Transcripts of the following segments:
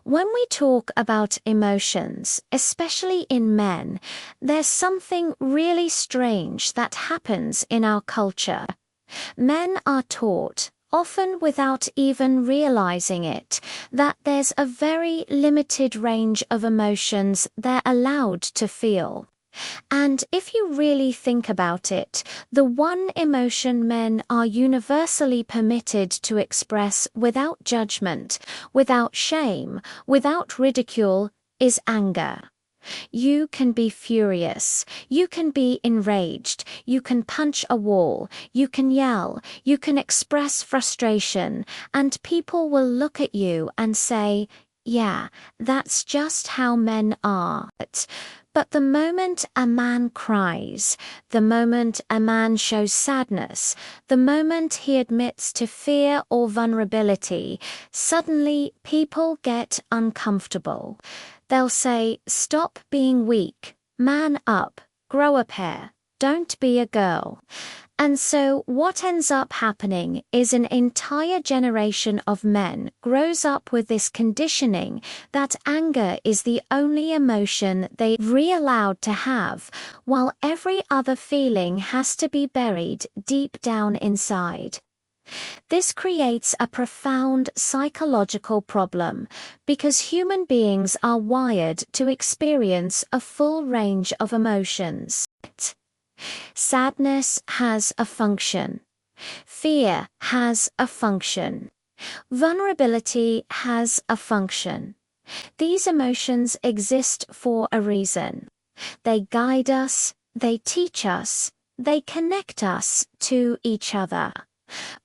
When we talk about emotions, especially in men, there's something really strange that happens in our culture. Men are taught, often without even realizing it, that there's a very limited range of emotions they're allowed to feel. And if you really think about it, the one emotion men are universally permitted to express without judgment, without shame, without ridicule, is anger. You can be furious, you can be enraged, you can punch a wall, you can yell, you can express frustration, and people will look at you and say, "Yeah, that's just how men are." But the moment a man cries, the moment a man shows sadness, the moment he admits to fear or vulnerability, suddenly people get uncomfortable. They'll say, "Stop being weak, man up, grow a pair, don't be a girl." And so what ends up happening is an entire generation of men grows up with this conditioning that anger is the only emotion they're allowed to have, while every other feeling has to be buried deep down inside. This creates a profound psychological problem because human beings are wired to experience a full range of emotions. Sadness has a function. Fear has a function. Vulnerability has a function. These emotions exist for a reason. They guide us, they teach us, they connect us to each other.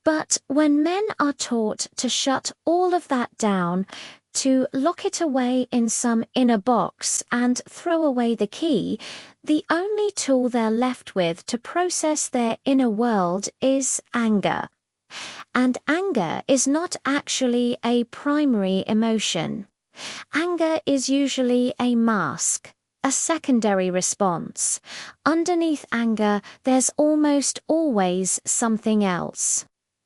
But when men are taught to shut all of that down, to lock it away in some inner box and throw away the key, the only tool they're left with to process their inner world is anger. And anger is not actually a primary emotion. Anger is usually a mask, a secondary response. Underneath anger, there's almost always something else.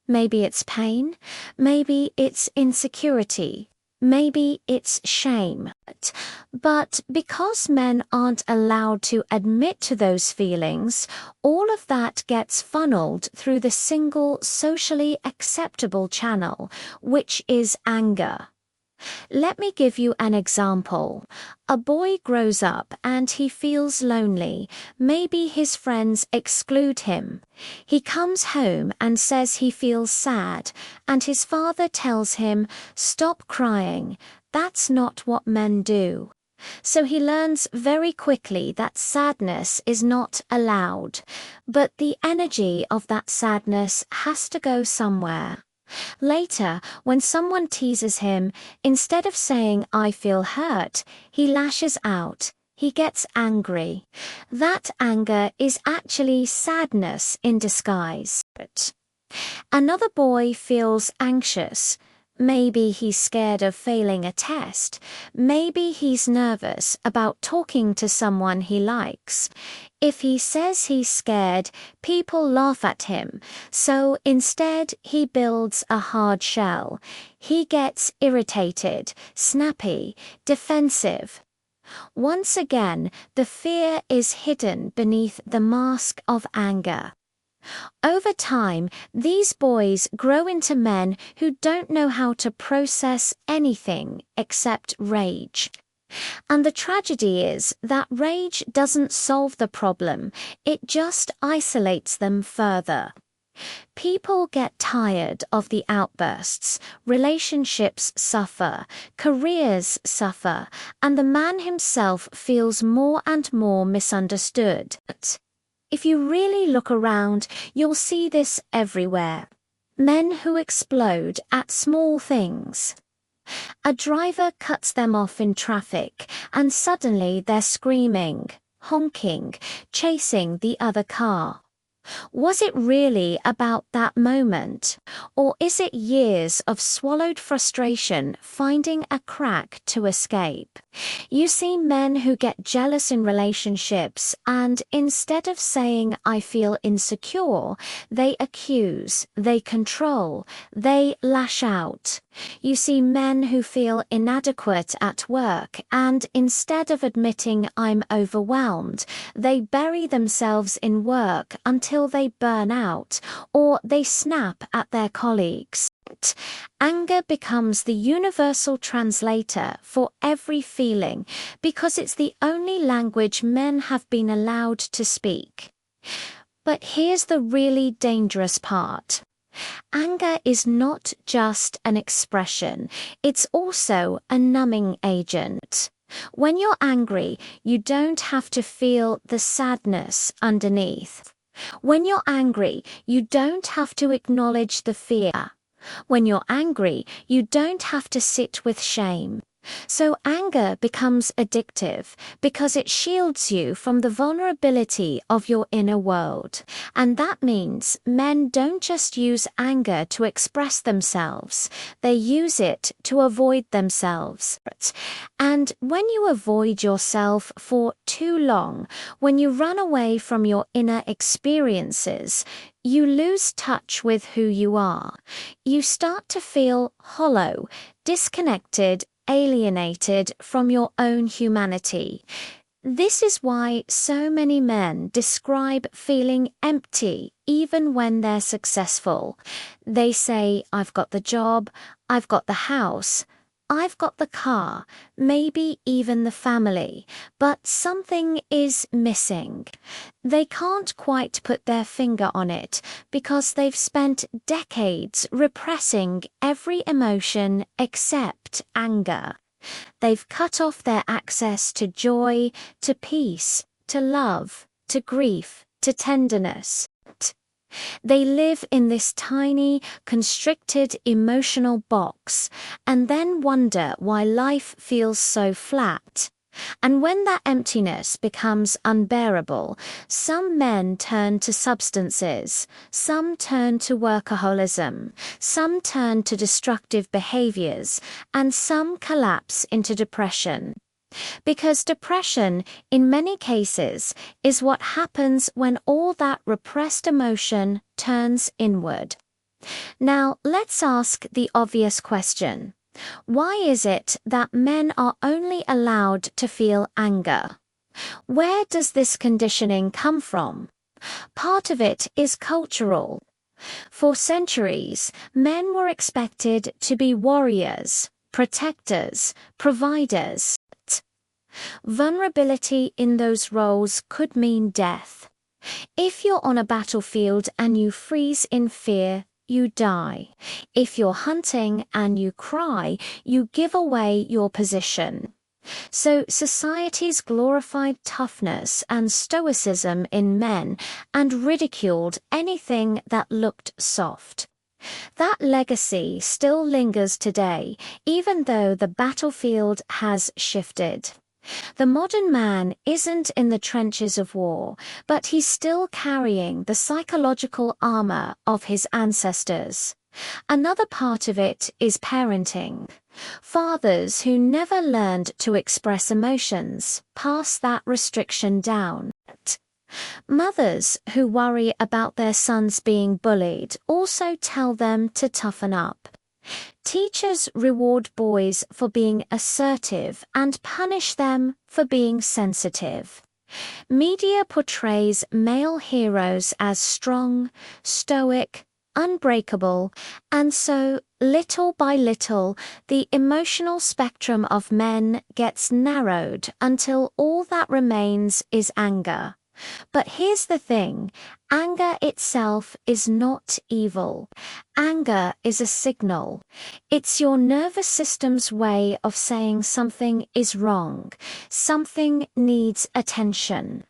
Maybe it's pain, maybe it's insecurity, maybe it's shame. But because men aren't allowed to admit to those feelings, all of that gets funneled through the single socially acceptable channel, which is anger. Let me give you an example. A boy grows up and he feels lonely. Maybe his friends exclude him. He comes home and says he feels sad, and his father tells him, "Stop crying. That's not what men do." So he learns very quickly that sadness is not allowed, but the energy of that sadness has to go somewhere. Later, when someone teases him, instead of saying, "I feel hurt," he lashes out. He gets angry. That anger is actually sadness in disguise. Another boy feels anxious. Maybe he's scared of failing a test. Maybe he's nervous about talking to someone he likes. If he says he's scared, people laugh at him. So instead, he builds a hard shell. He gets irritated, snappy, defensive. Once again, the fear is hidden beneath the mask of anger. Over time, these boys grow into men who don't know how to process anything except rage. And the tragedy is that rage doesn't solve the problem, it just isolates them further. People get tired of the outbursts, relationships suffer, careers suffer, and the man himself feels more and more misunderstood. If you really look around, you'll see this everywhere. Men who explode at small things. A driver cuts them off in traffic, and suddenly they're screaming, honking, chasing the other car. Was it really about that moment? Or is it years of swallowed frustration finding a crack to escape? You see men who get jealous in relationships and instead of saying, "I feel insecure," they accuse, they control, they lash out. You see men who feel inadequate at work, and instead of admitting I'm overwhelmed, they bury themselves in work until they burn out, or they snap at their colleagues. Anger becomes the universal translator for every feeling because it's the only language men have been allowed to speak. But here's the really dangerous part. Anger is not just an expression, it's also a numbing agent. When you're angry, you don't have to feel the sadness underneath. When you're angry, you don't have to acknowledge the fear. When you're angry, you don't have to sit with shame. So anger becomes addictive because it shields you from the vulnerability of your inner world. And that means men don't just use anger to express themselves, they use it to avoid themselves. And when you avoid yourself for too long, when you run away from your inner experiences, you lose touch with who you are. You start to feel hollow, disconnected, alienated from your own humanity. This is why so many men describe feeling empty even when they're successful. They say, I've got the job, I've got the house, I've got the car, maybe even the family, but something is missing. They can't quite put their finger on it because they've spent decades repressing every emotion except anger. They've cut off their access to joy, to peace, to love, to grief, to tenderness. They live in this tiny, constricted emotional box and then wonder why life feels so flat. And when that emptiness becomes unbearable, some men turn to substances, some turn to workaholism, some turn to destructive behaviors, and some collapse into depression. Because depression, in many cases, is what happens when all that repressed emotion turns inward. Now, let's ask the obvious question. Why is it that men are only allowed to feel anger? Where does this conditioning come from? Part of it is cultural. For centuries, men were expected to be warriors, protectors, providers. Vulnerability in those roles could mean death. If you're on a battlefield and you freeze in fear, you die. If you're hunting and you cry, you give away your position. So society's glorified toughness and stoicism in men and ridiculed anything that looked soft. That legacy still lingers today, even though the battlefield has shifted. The modern man isn't in the trenches of war, but he's still carrying the psychological armor of his ancestors. Another part of it is parenting. Fathers who never learned to express emotions pass that restriction down. Mothers who worry about their sons being bullied also tell them to toughen up. Teachers reward boys for being assertive and punish them for being sensitive. Media portrays male heroes as strong, stoic, unbreakable, and so, little by little, the emotional spectrum of men gets narrowed until all that remains is anger. But here's the thing, anger itself is not evil. Anger is a signal. It's your nervous system's way of saying something is wrong, something needs attention.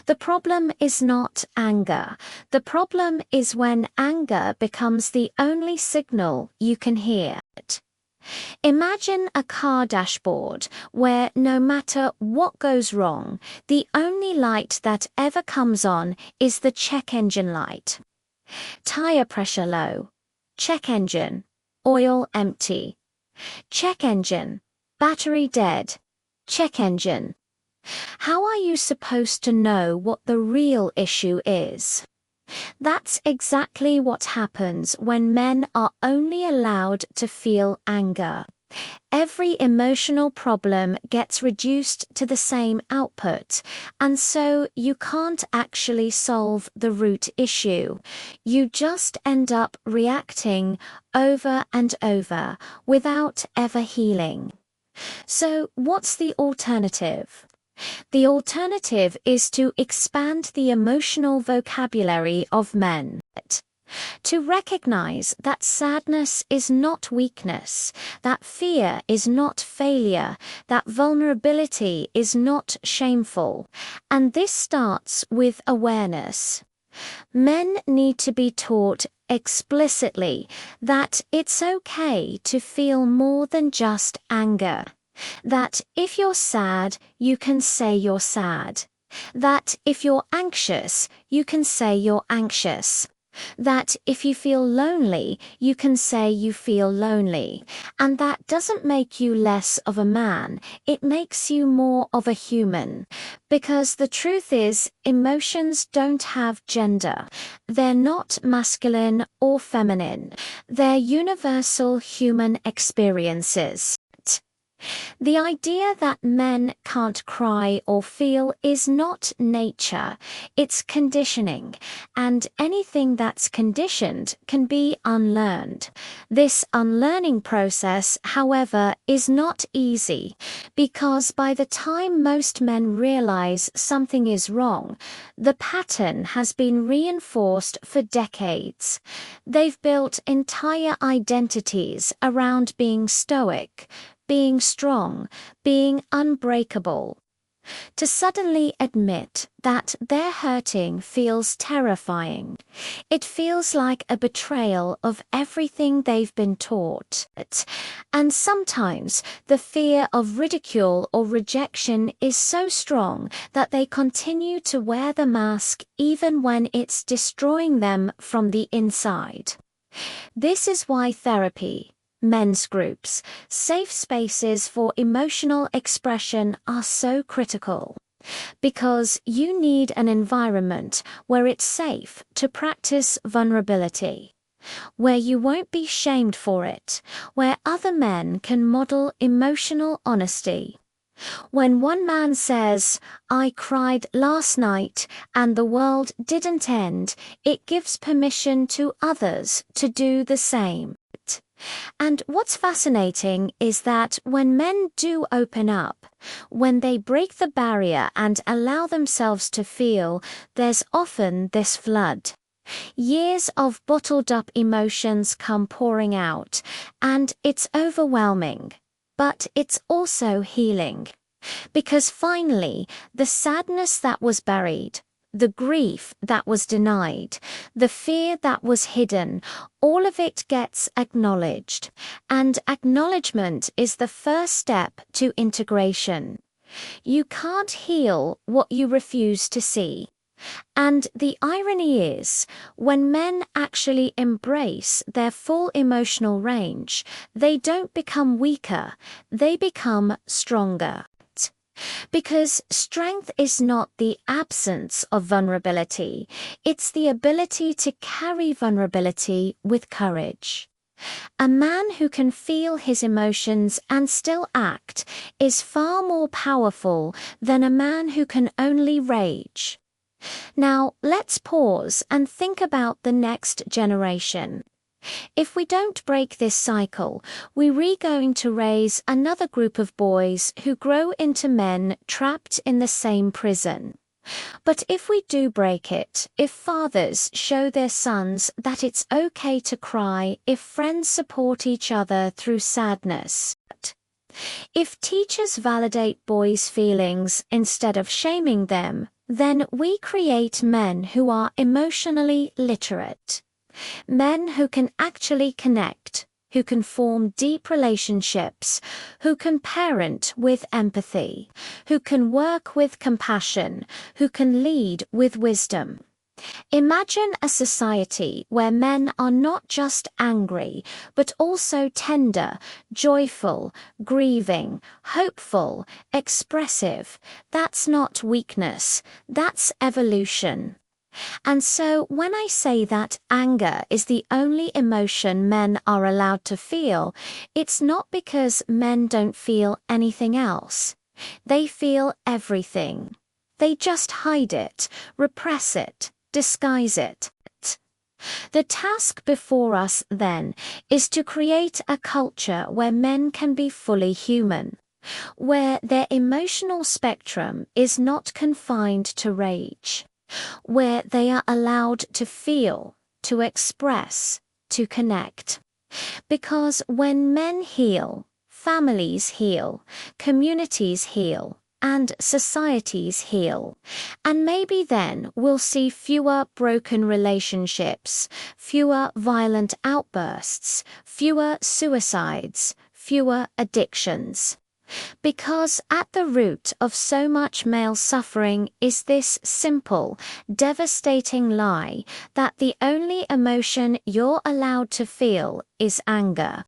The problem is not anger. The problem is when anger becomes the only signal you can hear. Imagine a car dashboard where no matter what goes wrong, the only light that ever comes on is the check engine light. Tire pressure low. Check engine. Oil empty. Check engine. Battery dead. Check engine. How are you supposed to know what the real issue is? That's exactly what happens when men are only allowed to feel anger. Every emotional problem gets reduced to the same output, and so you can't actually solve the root issue. You just end up reacting over and over without ever healing. So, what's the alternative? The alternative is to expand the emotional vocabulary of men. To recognize that sadness is not weakness, that fear is not failure, that vulnerability is not shameful. And this starts with awareness. Men need to be taught explicitly that it's okay to feel more than just anger. That if you're sad, you can say you're sad. That if you're anxious, you can say you're anxious. That if you feel lonely, you can say you feel lonely. And that doesn't make you less of a man, it makes you more of a human. Because the truth is, emotions don't have gender. They're not masculine or feminine. They're universal human experiences. The idea that men can't cry or feel is not nature, it's conditioning, and anything that's conditioned can be unlearned. This unlearning process, however, is not easy, because by the time most men realize something is wrong, the pattern has been reinforced for decades. They've built entire identities around being stoic, being strong, being unbreakable. To suddenly admit that they're hurting feels terrifying. It feels like a betrayal of everything they've been taught. And sometimes the fear of ridicule or rejection is so strong that they continue to wear the mask even when it's destroying them from the inside. This is why therapy, men's groups, safe spaces for emotional expression are so critical. Because you need an environment where it's safe to practice vulnerability, where you won't be shamed for it, where other men can model emotional honesty. When one man says, "I cried last night and the world didn't end," it gives permission to others to do the same. And what's fascinating is that when men do open up, when they break the barrier and allow themselves to feel, there's often this flood. Years of bottled up emotions come pouring out, and it's overwhelming. But it's also healing. Because finally, the sadness that was buried, the grief that was denied, the fear that was hidden, all of it gets acknowledged. And acknowledgement is the first step to integration. You can't heal what you refuse to see. And the irony is, when men actually embrace their full emotional range, they don't become weaker, they become stronger. Because strength is not the absence of vulnerability, it's the ability to carry vulnerability with courage. A man who can feel his emotions and still act is far more powerful than a man who can only rage. Now, let's pause and think about the next generation. If we don't break this cycle, we're going to raise another group of boys who grow into men trapped in the same prison. But if we do break it, if fathers show their sons that it's okay to cry, if friends support each other through sadness, if teachers validate boys' feelings instead of shaming them, then we create men who are emotionally literate. Men who can actually connect, who can form deep relationships, who can parent with empathy, who can work with compassion, who can lead with wisdom. Imagine a society where men are not just angry, but also tender, joyful, grieving, hopeful, expressive. That's not weakness, that's evolution. And so when I say that anger is the only emotion men are allowed to feel, it's not because men don't feel anything else. They feel everything. They just hide it, repress it, disguise it. The task before us, then, is to create a culture where men can be fully human, where their emotional spectrum is not confined to rage, where they are allowed to feel, to express, to connect. Because when men heal, families heal, communities heal, and societies heal. And maybe then we'll see fewer broken relationships, fewer violent outbursts, fewer suicides, fewer addictions. Because at the root of so much male suffering is this simple, devastating lie that the only emotion you're allowed to feel is anger.